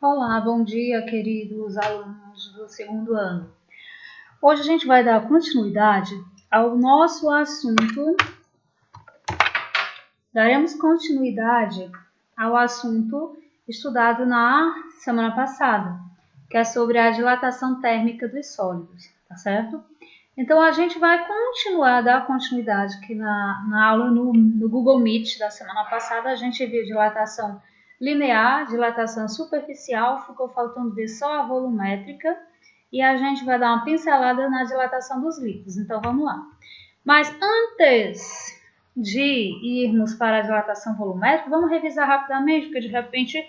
Olá, bom dia, queridos alunos do segundo ano. Hoje a gente vai dar continuidade ao nosso assunto. Daremos continuidade ao assunto estudado na semana passada, que é sobre a dilatação térmica dos sólidos, tá certo? Então a gente vai dar continuidade aqui na aula no Google Meet da semana passada. A gente viu dilatação linear, dilatação superficial, ficou faltando ver só a volumétrica e a gente vai dar uma pincelada na dilatação dos líquidos. Então vamos lá. Mas antes de irmos para a dilatação volumétrica, vamos revisar rapidamente, porque de repente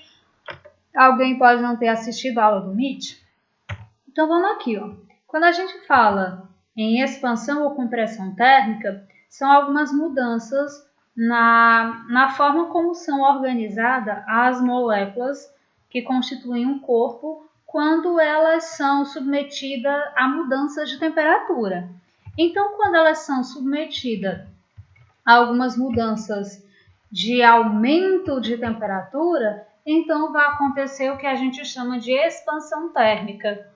alguém pode não ter assistido a aula do Meet. Então vamos aqui, ó. Quando a gente fala em expansão ou compressão térmica, são algumas mudanças na forma como são organizadas as moléculas que constituem um corpo quando elas são submetidas a mudanças de temperatura. Então, quando elas são submetidas a algumas mudanças de aumento de temperatura, então vai acontecer o que a gente chama de expansão térmica.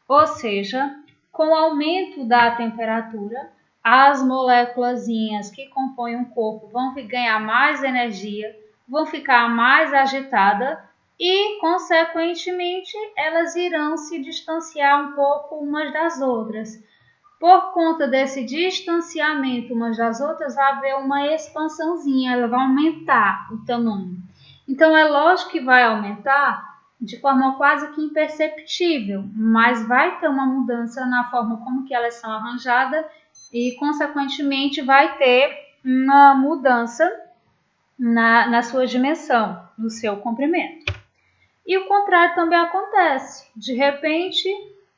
Ou seja, com o aumento da temperatura, as moléculazinhas que compõem o corpo vão ganhar mais energia, vão ficar mais agitadas e, consequentemente, elas irão se distanciar um pouco umas das outras. Por conta desse distanciamento umas das outras, vai haver uma expansãozinha, ela vai aumentar o tamanho. Então, é lógico que vai aumentar de forma quase que imperceptível, mas vai ter uma mudança na forma como que elas são arranjadas e, consequentemente, vai ter uma mudança na sua dimensão, no seu comprimento. E o contrário também acontece. De repente,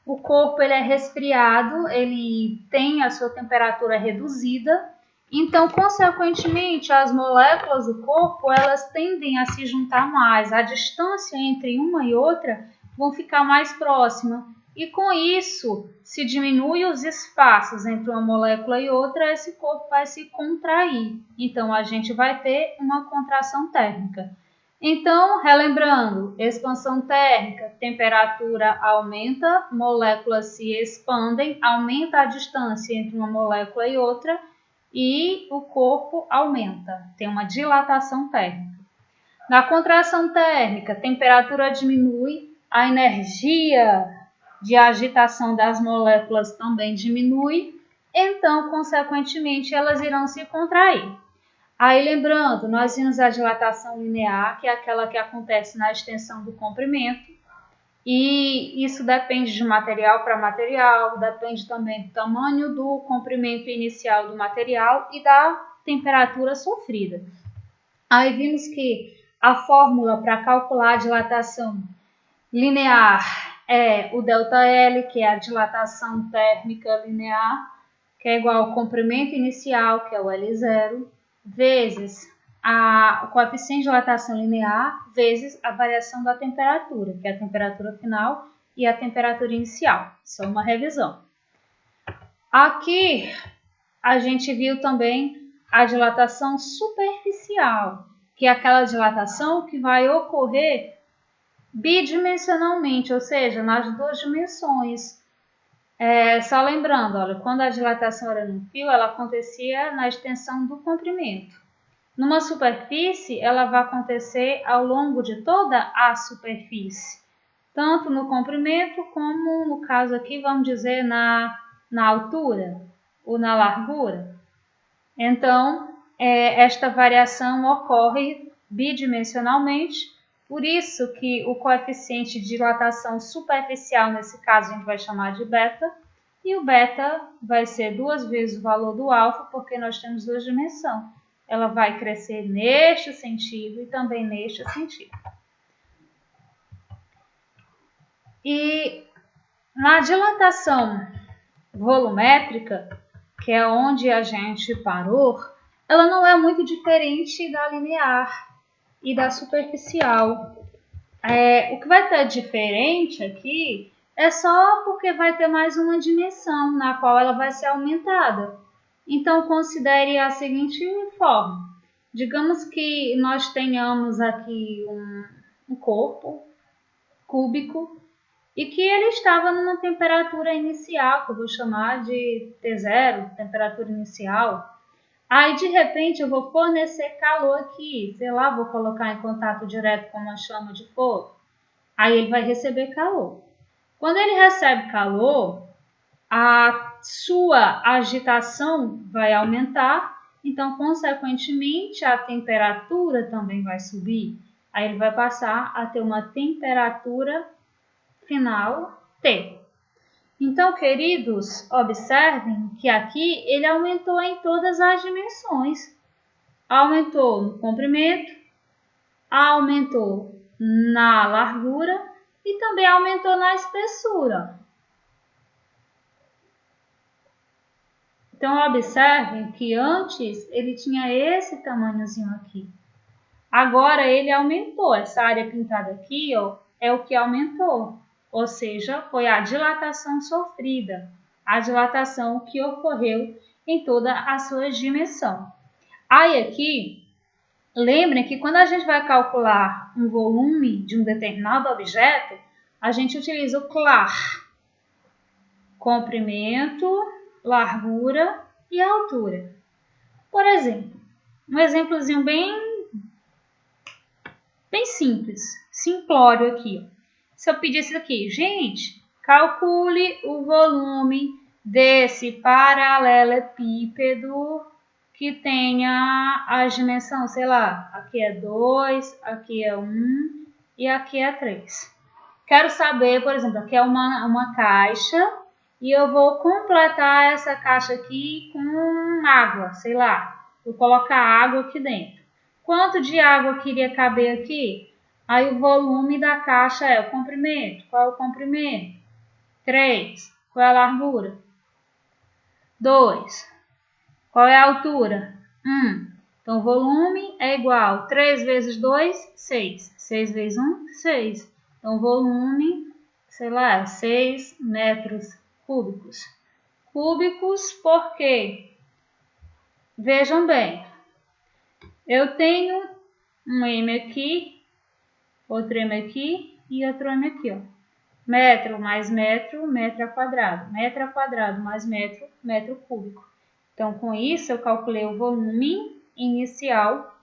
o corpo ele é resfriado, ele tem a sua temperatura reduzida, então, consequentemente, as moléculas do corpo elas tendem a se juntar mais, a distância entre uma e outra vão ficar mais próxima. E com isso, se diminui os espaços entre uma molécula e outra, esse corpo vai se contrair. Então, a gente vai ter uma contração térmica. Então, relembrando, expansão térmica, temperatura aumenta, moléculas se expandem, aumenta a distância entre uma molécula e outra e o corpo aumenta, tem uma dilatação térmica. Na contração térmica, a temperatura diminui, a energia de agitação das moléculas também diminui, então, consequentemente, elas irão se contrair. Aí, lembrando, nós vimos a dilatação linear, que é aquela que acontece na extensão do comprimento, e isso depende de material para material, depende também do tamanho do comprimento inicial do material e da temperatura sofrida. Aí vimos que a fórmula para calcular a dilatação linear é o ΔL, que é a dilatação térmica linear, que é igual ao comprimento inicial, que é o L0, vezes o coeficiente de dilatação linear, vezes a variação da temperatura, que é a temperatura final e a temperatura inicial. Isso é uma revisão. Aqui a gente viu também a dilatação superficial, que é aquela dilatação que vai ocorrer bidimensionalmente, ou seja, nas duas dimensões. Só lembrando, olha, quando a dilatação era no fio, ela acontecia na extensão do comprimento. Numa superfície, ela vai acontecer ao longo de toda a superfície, tanto no comprimento como, no caso aqui, vamos dizer, na altura ou na largura. Então, esta variação ocorre bidimensionalmente, por isso que o coeficiente de dilatação superficial, nesse caso, a gente vai chamar de beta, e o beta vai ser 2 vezes o valor do alfa, porque nós temos duas dimensões. Ela vai crescer neste sentido e também neste sentido. E na dilatação volumétrica, que é onde a gente parou, ela não é muito diferente da linear e da superficial. O que vai ter diferente aqui é só porque vai ter mais uma dimensão na qual ela vai ser aumentada. Então, considere a seguinte forma. Digamos que nós tenhamos aqui um corpo cúbico e que ele estava numa temperatura inicial, que eu vou chamar de T0, temperatura inicial. Aí, de repente, eu vou fornecer calor aqui, sei lá, vou colocar em contato direto com uma chama de fogo. Aí ele vai receber calor. Quando ele recebe calor, a sua agitação vai aumentar, então, consequentemente, a temperatura também vai subir. Aí ele vai passar a ter uma temperatura final T. Então, queridos, observem que aqui ele aumentou em todas as dimensões. Aumentou no comprimento, aumentou na largura e também aumentou na espessura. Então, observem que antes ele tinha esse tamanhozinho aqui. Agora ele aumentou. Essa área pintada aqui, ó, é o que aumentou. Ou seja, foi a dilatação sofrida. A dilatação que ocorreu em toda a sua dimensão. Aí aqui, lembrem que quando a gente vai calcular um volume de um determinado objeto, a gente utiliza o CLAR. Comprimento, largura e altura. Por exemplo, um exemplozinho bem simples, simplório aqui. Se eu pedisse aqui, gente, calcule o volume desse paralelepípedo que tenha a dimensão, sei lá, aqui é 2, aqui é 1 e aqui é 3. Quero saber, por exemplo, aqui é uma caixa e eu vou completar essa caixa aqui com água, sei lá, vou colocar água aqui dentro. Quanto de água queria caber aqui? Aí o volume da caixa é o comprimento. Qual é o comprimento? 3. Qual é a largura? 2. Qual é a altura? 1. Então, o volume é igual 3 vezes 2, 6. 6 vezes 1, 6. Então, o volume, sei lá, 6 metros cúbicos. Cúbicos por quê? Vejam bem, eu tenho um M aqui, outro M aqui e outro M aqui, ó. Metro mais metro, metro ao quadrado. Metro ao quadrado mais metro, metro cúbico. Então, com isso, eu calculei o volume inicial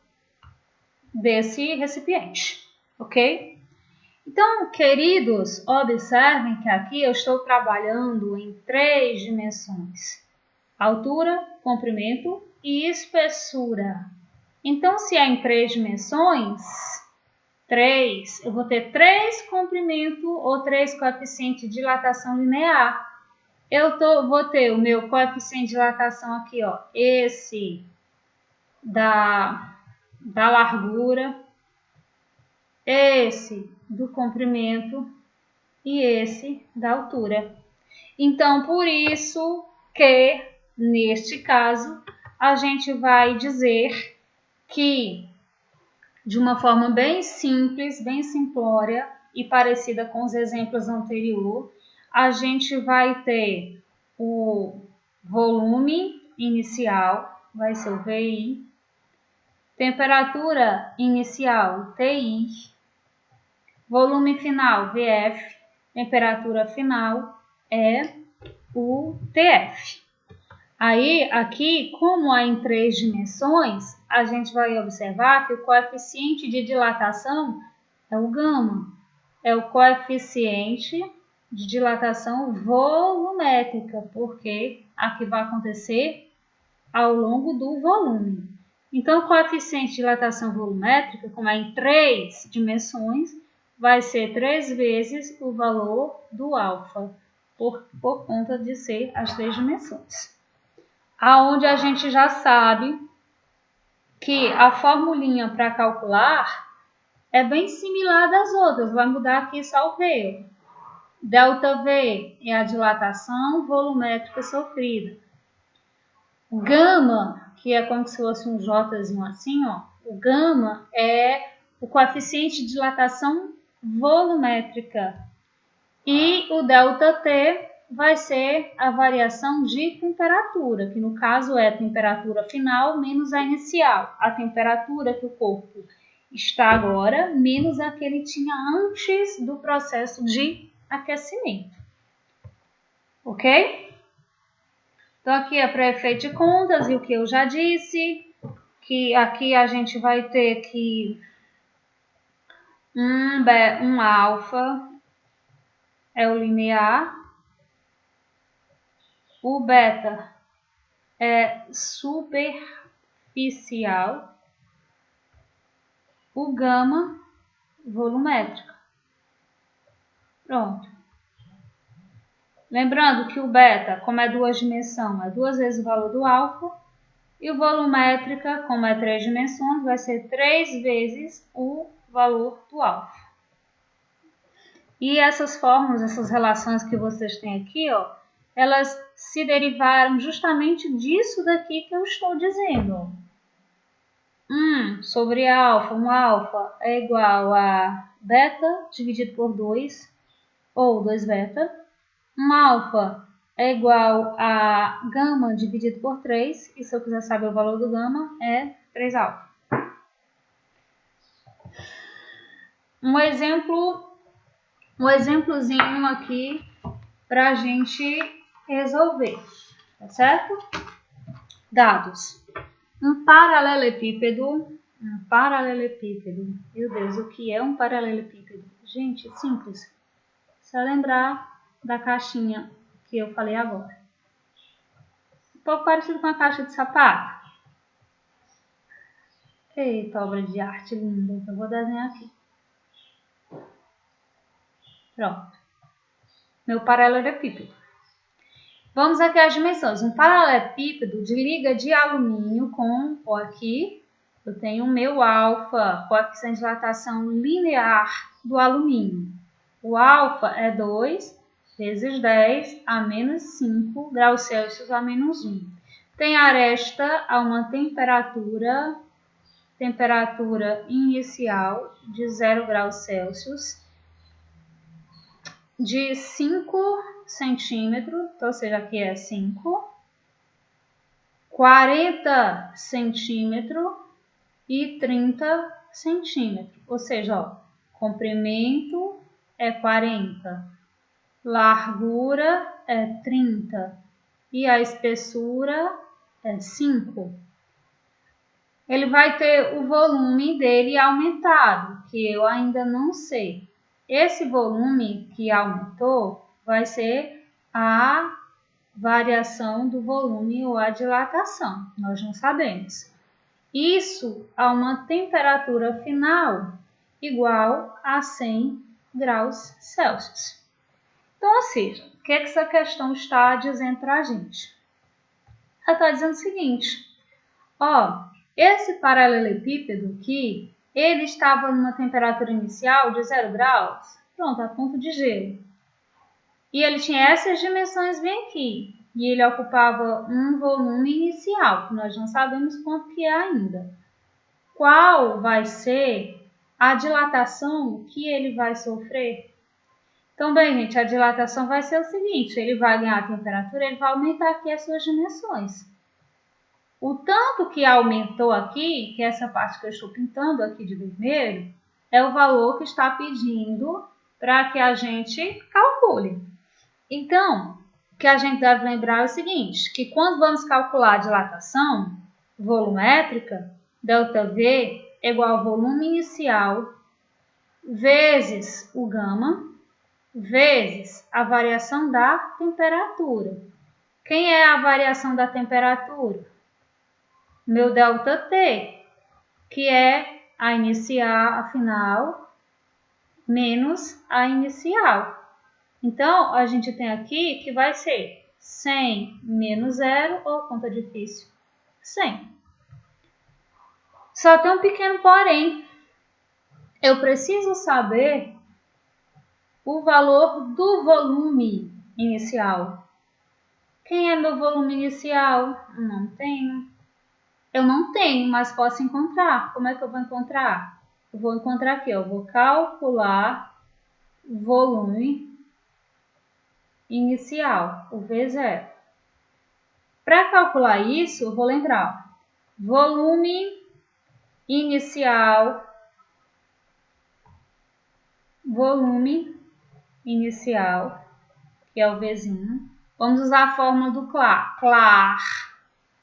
desse recipiente, ok? Então, queridos, observem que aqui eu estou trabalhando em 3 dimensões. Altura, comprimento e espessura. Então, se é em 3 dimensões, 3, eu vou ter 3 comprimento ou 3 coeficientes de dilatação linear. Vou ter o meu coeficiente de dilatação aqui, ó, esse da largura, esse do comprimento e esse da altura. Então, por isso que, neste caso, a gente vai dizer que, de uma forma bem simples, bem simplória e parecida com os exemplos anteriores, a gente vai ter o volume inicial, vai ser o VI, temperatura inicial, TI, volume final, VF, temperatura final é o TF. Aí, aqui, como é em 3 dimensões, a gente vai observar que o coeficiente de dilatação é o gama. É o coeficiente de dilatação volumétrica, porque aqui vai acontecer ao longo do volume. Então, o coeficiente de dilatação volumétrica, como é em 3 dimensões, vai ser 3 vezes o valor do alfa, por conta de ser as 3 dimensões. Aonde a gente já sabe que a formulinha para calcular é bem similar das outras, vai mudar aqui só o V. ΔV é a dilatação volumétrica sofrida. Gama, que é como se fosse um Jzinho assim, ó, o gama é o coeficiente de dilatação volumétrica. E o ΔT vai ser a variação de temperatura, que no caso é a temperatura final menos a inicial, a temperatura que o corpo está agora, menos a que ele tinha antes do processo de aquecimento. Ok? Então, aqui é para efeito de contas, e o que eu já disse, que aqui a gente vai ter que um alfa é o linear, o beta é superficial, o gama volumétrico. Pronto. Lembrando que o beta, como é duas dimensões, é 2 vezes o valor do alfa, e o volumétrica, como é 3 dimensões, vai ser 3 vezes o valor do alfa. E essas fórmulas, essas relações que vocês têm aqui, ó, elas se derivaram justamente disso daqui que eu estou dizendo. Sobre alfa, um alfa é igual a beta dividido por 2, ou 2 beta. Um alfa é igual a gama dividido por 3, e se eu quiser saber o valor do gama, é 3 alfa. Um exemplozinho aqui para a gente resolver, tá certo? Dados. Um paralelepípedo. Meu Deus, o que é um paralelepípedo? Gente, simples. Só lembrar da caixinha que eu falei agora. Um pouco parecido com a caixa de sapato. Eita, obra de arte linda. Eu vou desenhar aqui. Pronto. Meu paralelepípedo. Vamos aqui às dimensões. Um paralelepípedo de liga de alumínio com, ó, aqui, eu tenho o meu alfa, coeficiente de dilatação linear do alumínio. O alfa é 2 vezes 10 a menos 5 graus Celsius a menos 1. Tem aresta a uma temperatura inicial de 0 graus Celsius, de 5 centímetros, ou seja, aqui é 5, 40 centímetros e 30 centímetros. Ou seja, ó, comprimento é 40, largura é 30 e a espessura é 5. Ele vai ter o volume dele aumentado, que eu ainda não sei. Esse volume que aumentou vai ser a variação do volume ou a dilatação, nós não sabemos. Isso a uma temperatura final igual a 100 graus Celsius. Então, ou seja, o que essa questão está dizendo para a gente? Ela está dizendo o seguinte, ó, esse paralelepípedo aqui, ele estava numa temperatura inicial de 0 graus, pronto, a ponto de gelo. E ele tinha essas dimensões bem aqui. E ele ocupava um volume inicial, que nós não sabemos quanto que é ainda. Qual vai ser a dilatação que ele vai sofrer? Então, bem, gente, a dilatação vai ser o seguinte, ele vai ganhar a temperatura, ele vai aumentar aqui as suas dimensões. O tanto que aumentou aqui, que é essa parte que eu estou pintando aqui de vermelho, é o valor que está pedindo para que a gente calcule. Então, o que a gente deve lembrar é o seguinte, que quando vamos calcular a dilatação volumétrica, ΔV é igual ao volume inicial vezes o gama, vezes a variação da temperatura. Quem é a variação da temperatura? Meu ΔT, que é a inicial, a final, menos a inicial. Então, a gente tem aqui que vai ser 100 menos 0, ou conta difícil, 100. Só tem um pequeno porém. Eu preciso saber o valor do volume inicial. Quem é meu volume inicial? Não tenho. Eu não tenho, mas posso encontrar. Como é que eu vou encontrar? Eu vou encontrar aqui, eu vou calcular volume inicial, o V0. Para calcular isso, eu vou lembrar, volume inicial volume inicial, que é o Vzinho. Vamos usar a fórmula do CLAR,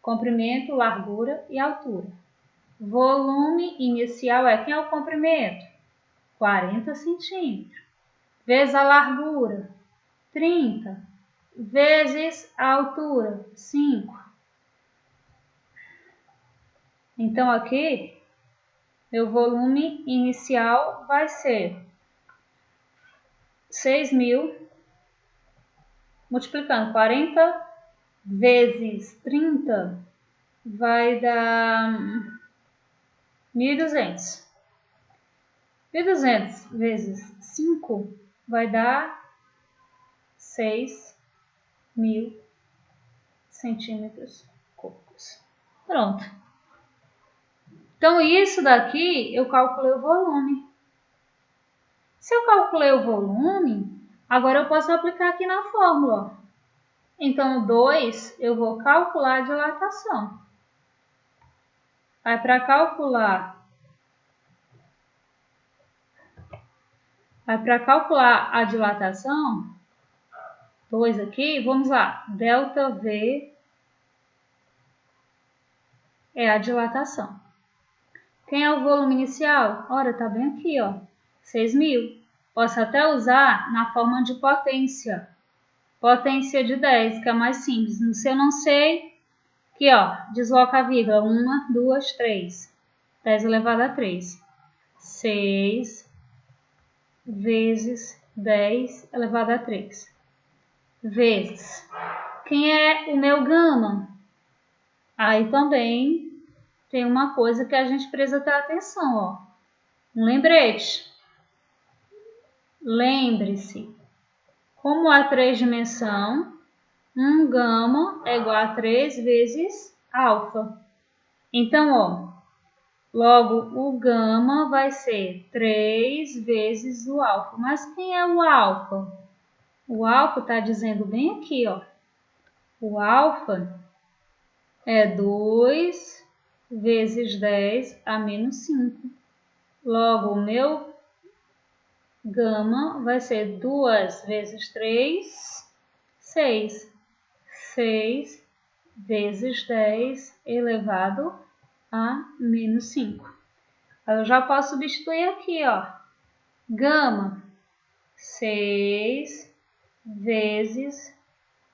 comprimento, largura e altura. Volume inicial quem é o comprimento? 40 centímetros. Vezes a largura, 30. Vezes a altura, 5. Então, aqui, meu volume inicial vai ser 6.000, multiplicando 40 vezes 30, vai dar 1.200. 1.200 vezes 5 vai dar 6.000 centímetros cúbicos. Pronto. Então, isso daqui eu calculei o volume. Se eu calculei o volume, agora eu posso aplicar aqui na fórmula. Então, 2 eu vou calcular a dilatação. Aí, para calcular a dilatação, 2 aqui, vamos lá. ΔV é a dilatação. Quem é o volume inicial? Ora, tá bem aqui, ó. 6.000. Posso até usar na forma de potência. Potência de 10, que é mais simples. Se eu não sei, aqui, ó, desloca a vírgula. 1, 2, 3. 10 elevado a 3. 6 vezes 10 elevado a 3. Vezes. Quem é o meu gama? Aí também tem uma coisa que a gente precisa ter atenção, ó. Um lembrete. Lembre-se, como há 3 dimensões, um gama é igual a 3 vezes alfa. Então, ó, logo o gama vai ser 3 vezes o alfa. Mas quem é o alfa? O alfa está dizendo bem aqui, ó. O alfa é 2 vezes 10 a menos 5. Logo, o meu gama vai ser 2 vezes 3, 6. 6 vezes 10 elevado a menos 5. Eu já posso substituir aqui, ó. Gama, 6 vezes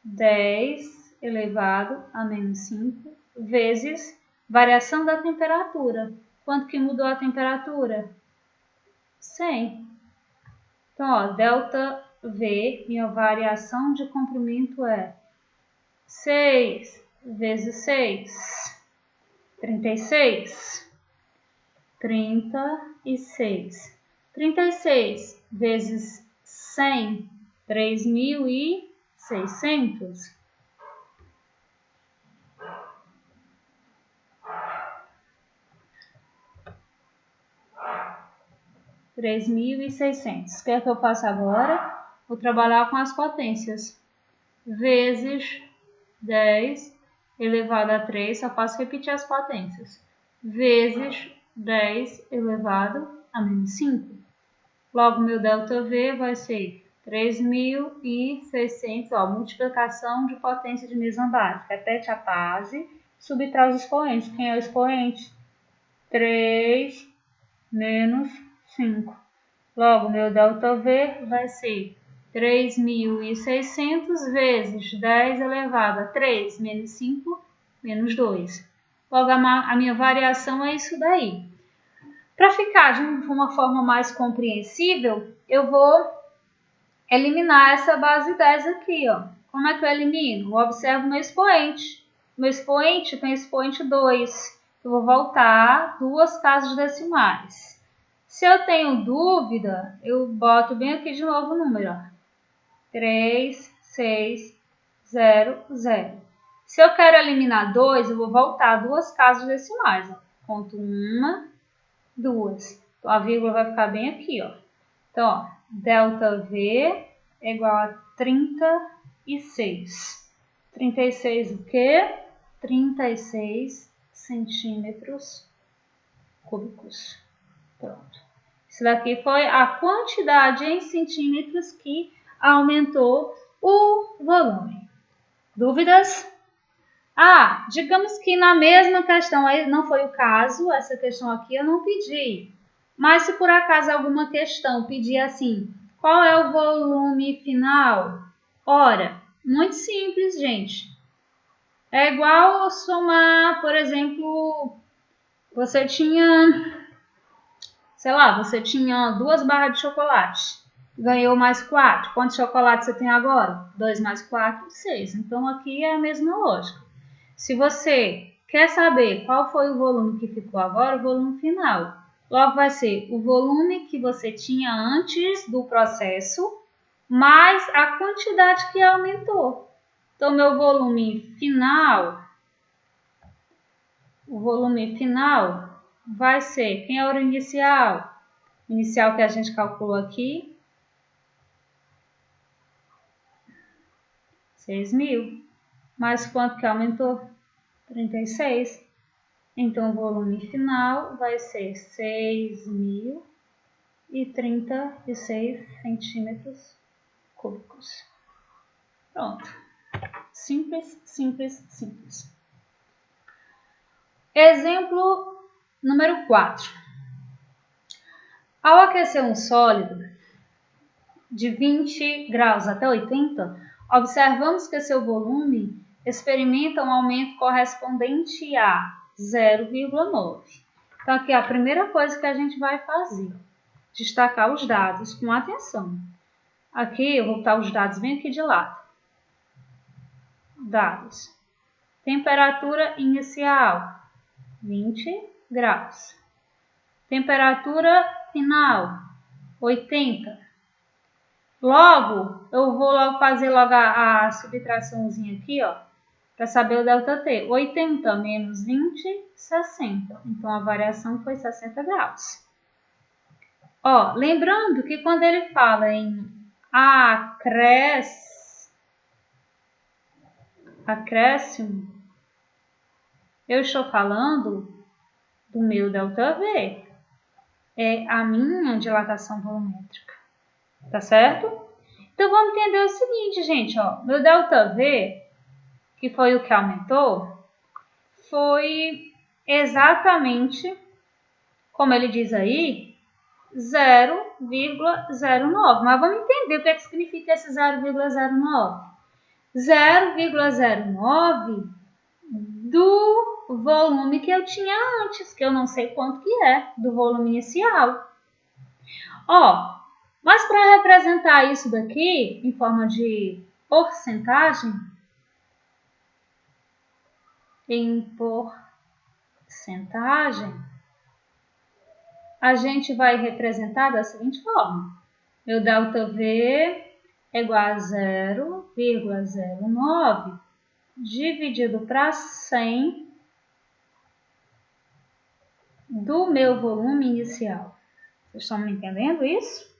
10 elevado a menos 5, vezes variação da temperatura. Quanto que mudou a temperatura? 100. Então, ó, ΔV, minha variação de comprimento é 6 vezes 6, 36. 36. 36 vezes 100, 3.600. 3.600. O que é que eu faço agora? Vou trabalhar com as potências. Vezes 10 elevado a 3, só posso repetir as potências. Vezes 10 elevado a menos 5. Logo, meu ΔV vai ser 3.600, ó, multiplicação de potência de mesma base. Repete a base, subtrai os expoentes. Quem é o expoente? 3 menos 5. Logo, meu ΔV vai ser 3.600 vezes 10 elevado a 3 menos 5 menos 2. Logo, a minha variação é isso daí. Para ficar de uma forma mais compreensível, eu vou eliminar essa base 10 aqui, ó. Como é que eu elimino? Eu observo meu expoente. Meu expoente tem expoente 2. Eu vou voltar 2 casas decimais. Se eu tenho dúvida, eu boto bem aqui de novo o número, ó. 3, 6, 0, 0. Se eu quero eliminar 2, eu vou voltar 2 casas decimais, ó. Conto 1, 2. Então, a vírgula vai ficar bem aqui, ó. Então, ó, ΔV é igual a 36. 36 o quê? 36 centímetros cúbicos. Pronto. Isso daqui foi a quantidade em centímetros que aumentou o volume. Dúvidas? Ah, digamos que na mesma questão, aí não foi o caso, essa questão aqui eu não pedi. Mas se por acaso alguma questão pedir assim, qual é o volume final? Ora, muito simples, gente. É igual somar, por exemplo, você tinha, sei lá, você tinha 2 barras de chocolate. Ganhou mais 4. Quantos chocolates você tem agora? 2 mais 4, 6. Então aqui é a mesma lógica. Se você quer saber qual foi o volume que ficou agora, o volume final, logo vai ser o volume que você tinha antes do processo, mais a quantidade que aumentou. Então, meu volume final, o volume final vai ser, quem é o inicial? O inicial que a gente calculou aqui, 6.000. Mais quanto que aumentou? 36. Então, o volume final vai ser 6.036 centímetros cúbicos. Pronto. Simples, simples, simples. Exemplo número 4. Ao aquecer um sólido de 20 graus até 80, observamos que seu volume experimenta um aumento correspondente a 0,9. Então, aqui é a primeira coisa que a gente vai fazer. Destacar os dados com atenção. Aqui eu vou botar os dados bem aqui de lado. Dados. Temperatura inicial, 20 graus. Temperatura final, 80. Logo, eu vou fazer logo a subtraçãozinha aqui, ó, para saber o ΔT. 80 menos 20, 60. Então, a variação foi 60 graus. Ó, lembrando que quando ele fala em acréscimo, eu estou falando do meu ΔV. É a minha dilatação volumétrica. Tá certo? Então, vamos entender o seguinte, gente. Ó, meu ΔV, que foi o que aumentou, foi exatamente, como ele diz aí, 0,09. Mas vamos entender o que significa esse 0,09. 0,09 do volume que eu tinha antes, que eu não sei quanto que é, do volume inicial. Ó, mas para representar isso daqui em forma de porcentagem, a gente vai representar da seguinte forma. Meu ΔV é igual a 0,09 dividido para 100 do meu volume inicial. Vocês estão me entendendo isso?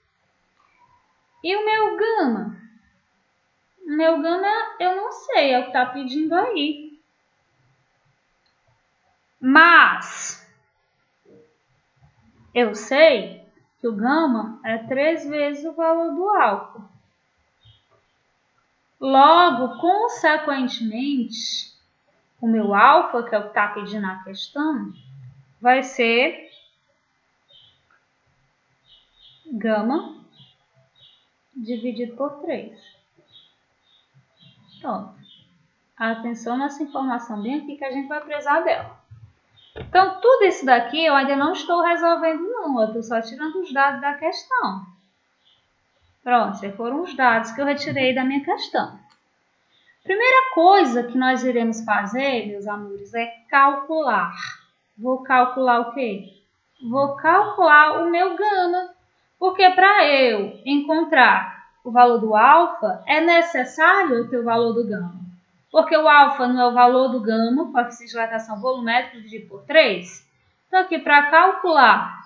E o meu gama? O meu gama eu não sei, é o que está pedindo aí. Mas eu sei que o gama é 3 vezes o valor do álcool. Logo, consequentemente, o meu alfa, que é o que está pedindo a questão, vai ser gama dividido por 3. Pronto. Atenção nessa informação bem aqui que a gente vai precisar dela. Então, tudo isso daqui eu ainda não estou resolvendo não, eu estou só tirando os dados da questão. Pronto, esses foram os dados que eu retirei da minha questão. Primeira coisa que nós iremos fazer, meus amores, é calcular. Vou calcular o quê? Vou calcular o meu gama, porque para eu encontrar o valor do alfa, é necessário eu ter o valor do gama. Porque o alfa não é o valor do gama, coeficiente de dilatação volumétrica dividido por 3. Então, aqui para calcular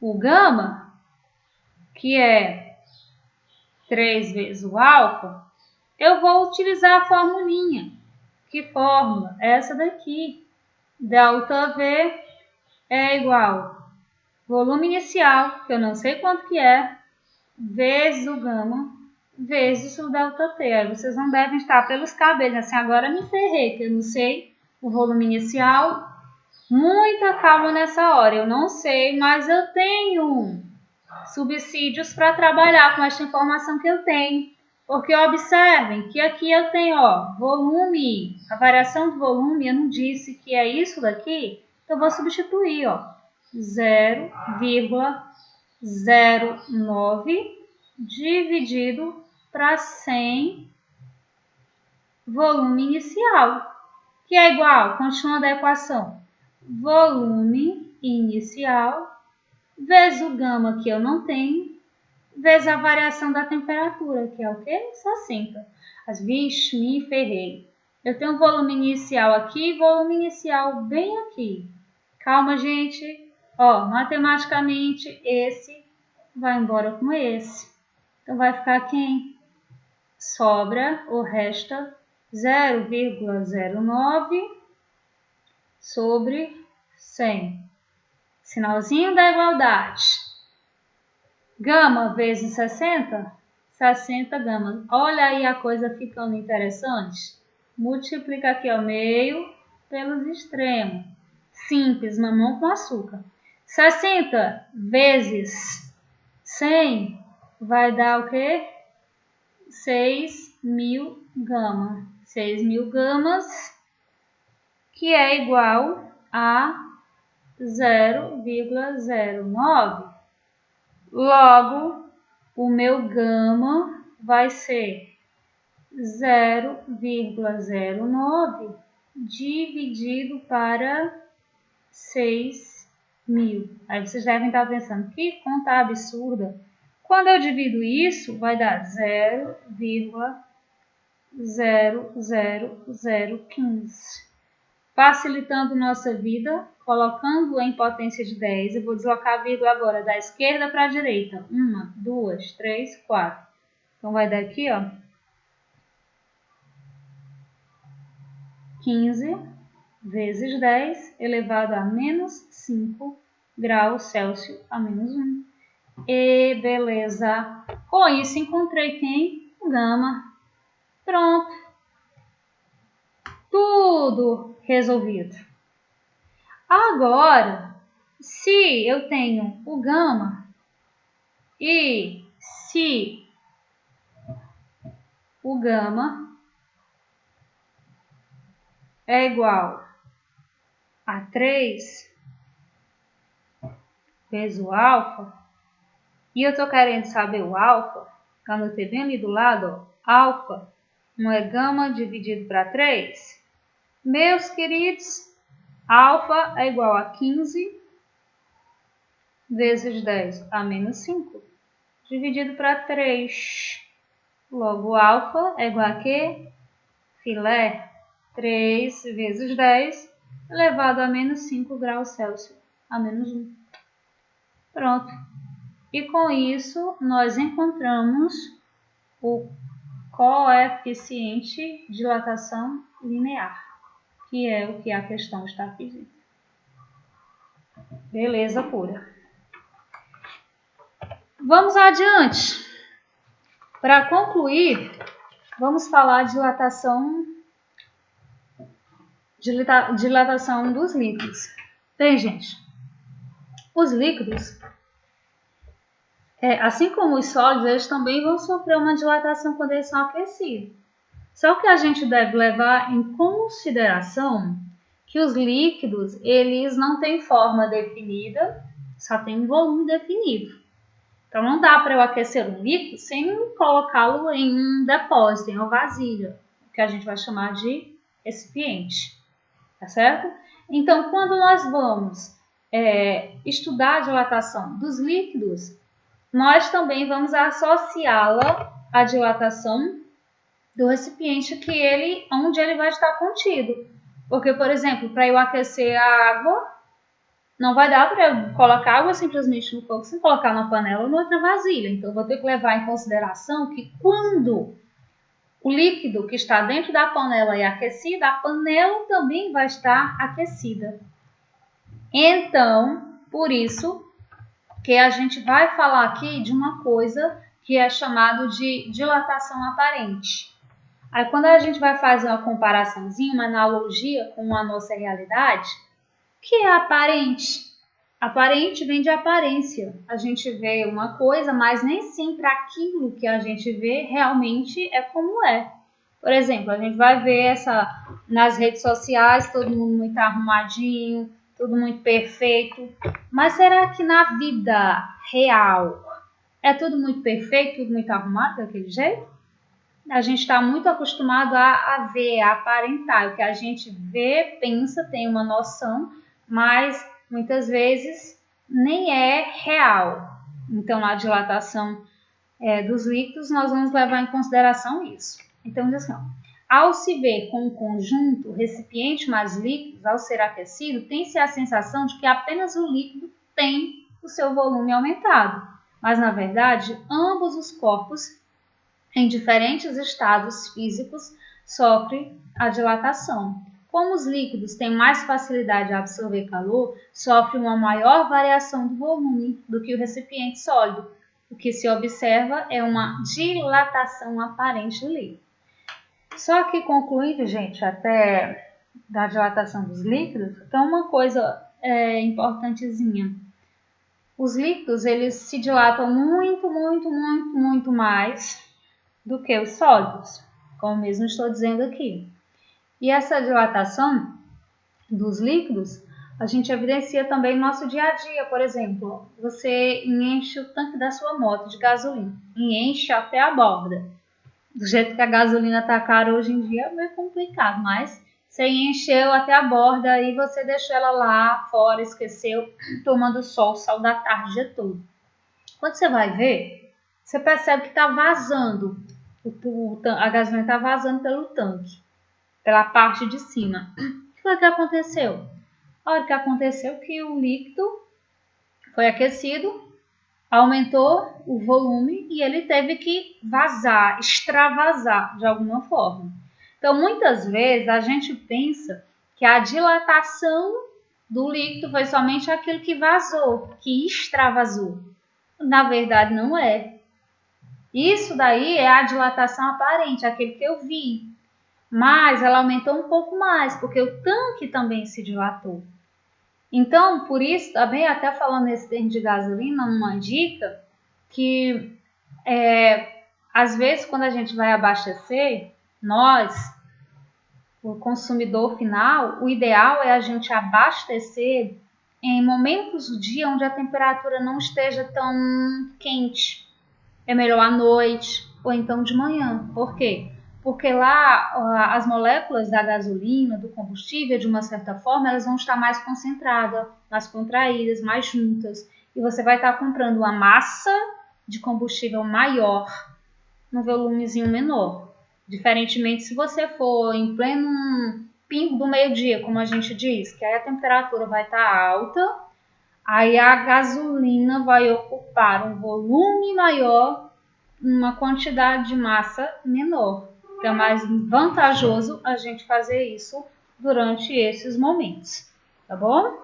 o gama, que é 3 vezes o alfa, eu vou utilizar a formulinha. Que fórmula? Essa daqui. ΔV é igual volume inicial, que eu não sei quanto que é, vezes o gama, vezes o ΔT. Aí vocês não devem estar pelos cabelos, assim, agora me ferrei, que eu não sei o volume inicial. Muita calma nessa hora, eu não sei, mas eu tenho subsídios para trabalhar com esta informação que eu tenho. Porque observem que aqui eu tenho, ó, volume, a variação do volume, eu não disse que é isso daqui, então eu vou substituir, ó, 0,09 dividido para 100 volume inicial, que é igual, continuando a equação, volume inicial vezes o gama que eu não tenho, vezes a variação da temperatura, que é o quê? 60. Mas, vixe, me ferrei. Eu tenho volume inicial aqui e volume inicial bem aqui. Calma, gente. Ó, matematicamente, esse vai embora com esse. Então, vai ficar quem? Sobra ou resta 0,09 sobre 100. Sinalzinho da igualdade. Gama vezes 60, 60 gama. Olha aí a coisa ficando interessante. Multiplica aqui ao meio pelos extremos. Simples, mamão com açúcar. 60 vezes 100 vai dar o quê? 6.000 gama. 6.000 gamas, que é igual a 0,09. Logo, o meu gama vai ser 0,09 dividido para 6.000. Aí vocês devem estar pensando, que conta absurda. Quando eu divido isso, vai dar 0,00015. Facilitando nossa vida, colocando em potência de 10, eu vou deslocar a vírgula agora da esquerda para a direita. 1, 2, 3, 4. Então, vai dar aqui, ó, 15 vezes 10 elevado a menos 5 graus Celsius a menos 1. E beleza! Com isso, encontrei quem? Gama. Pronto. Tudo resolvido. Agora, se eu tenho o gama e se o gama é igual a 3 vezes o alfa, e eu estou querendo saber o alfa, eu anotei bem ali do lado, ó, alfa não é gama dividido para 3? Meus queridos, alfa é igual a 15 vezes 10 a menos 5, dividido para 3. Logo, alfa é igual a quê? Filé. 3 vezes 10 elevado a menos 5 graus Celsius a menos 1. Pronto. E com isso, nós encontramos o coeficiente de dilatação linear, que é o que a questão está pedindo. Beleza pura. Vamos adiante. Para concluir, vamos falar de dilatação dos líquidos. Bem, gente, os líquidos, assim como os sólidos, eles também vão sofrer uma dilatação quando eles são aquecidos. Só que a gente deve levar em consideração que os líquidos, eles não têm forma definida, só tem um volume definido. Então, não dá para eu aquecer um líquido sem colocá-lo em um depósito, em uma vasilha, que a gente vai chamar de recipiente, tá certo? Então, quando nós vamos estudar a dilatação dos líquidos, nós também vamos associá-la à dilatação do recipiente onde ele vai estar contido. Porque, por exemplo, para eu aquecer a água, não vai dar para eu colocar água simplesmente no fogo sem colocar na panela ou em outra vasilha. Então, eu vou ter que levar em consideração que quando o líquido que está dentro da panela é aquecido, a panela também vai estar aquecida. Então, por isso, que a gente vai falar aqui de uma coisa que é chamado de dilatação aparente. Aí quando a gente vai fazer uma comparaçãozinha, uma analogia com a nossa realidade, o que é aparente? Aparente vem de aparência. A gente vê uma coisa, mas nem sempre aquilo que a gente vê realmente é como é. Por exemplo, a gente vai ver nas redes sociais, todo mundo muito arrumadinho, tudo muito perfeito. Mas será que na vida real é tudo muito perfeito, tudo muito arrumado daquele jeito? A gente está muito acostumado a ver, a aparentar. O que a gente vê, pensa, tem uma noção, mas muitas vezes nem é real. Então, na dilatação dos líquidos, nós vamos levar em consideração isso. Então, diz assim, ao se ver com o conjunto recipiente mais líquidos, ao ser aquecido, tem-se a sensação de que apenas o líquido tem o seu volume aumentado. Mas, na verdade, ambos os corpos, em diferentes estados físicos, sofrem a dilatação. Como os líquidos têm mais facilidade de absorver calor, sofre uma maior variação do volume do que o recipiente sólido. O que se observa é uma dilatação aparente do líquido. Só que concluindo, gente, até da dilatação dos líquidos, então uma coisa importantezinha. Os líquidos, eles se dilatam muito mais do que os sólidos, como mesmo estou dizendo aqui. E essa dilatação dos líquidos, a gente evidencia também no nosso dia a dia. Por exemplo, você enche o tanque da sua moto de gasolina, enche até a borda. Do jeito que a gasolina está cara hoje em dia é meio complicado, mas você encheu até a borda e você deixou ela lá fora, esqueceu, tomando sol da tarde o dia todo. Quando você vai ver, você percebe que está vazando. A gasolina está vazando pelo tanque, pela parte de cima. O que foi que aconteceu? A hora que aconteceu que o líquido foi aquecido, aumentou o volume e ele teve que vazar, extravasar de alguma forma. Então, muitas vezes a gente pensa que a dilatação do líquido foi somente aquilo que vazou, que extravasou. Na verdade, não é. Isso daí é a dilatação aparente, aquele que eu vi. Mas ela aumentou um pouco mais, porque o tanque também se dilatou. Então, por isso, também até falando nesse termo de gasolina, uma dica que às vezes quando a gente vai abastecer, nós, o consumidor final, o ideal é a gente abastecer em momentos do dia onde a temperatura não esteja tão quente. É melhor à noite ou então de manhã. Por quê? Porque lá as moléculas da gasolina, do combustível, de uma certa forma, elas vão estar mais concentradas, mais contraídas, mais juntas. E você vai estar comprando uma massa de combustível maior num volumezinho menor. Diferentemente se você for em pleno pingo do meio-dia, como a gente diz, que aí a temperatura vai estar alta, aí a gasolina vai ocupar um volume maior, uma quantidade de massa menor. Então é mais vantajoso a gente fazer isso durante esses momentos, tá bom?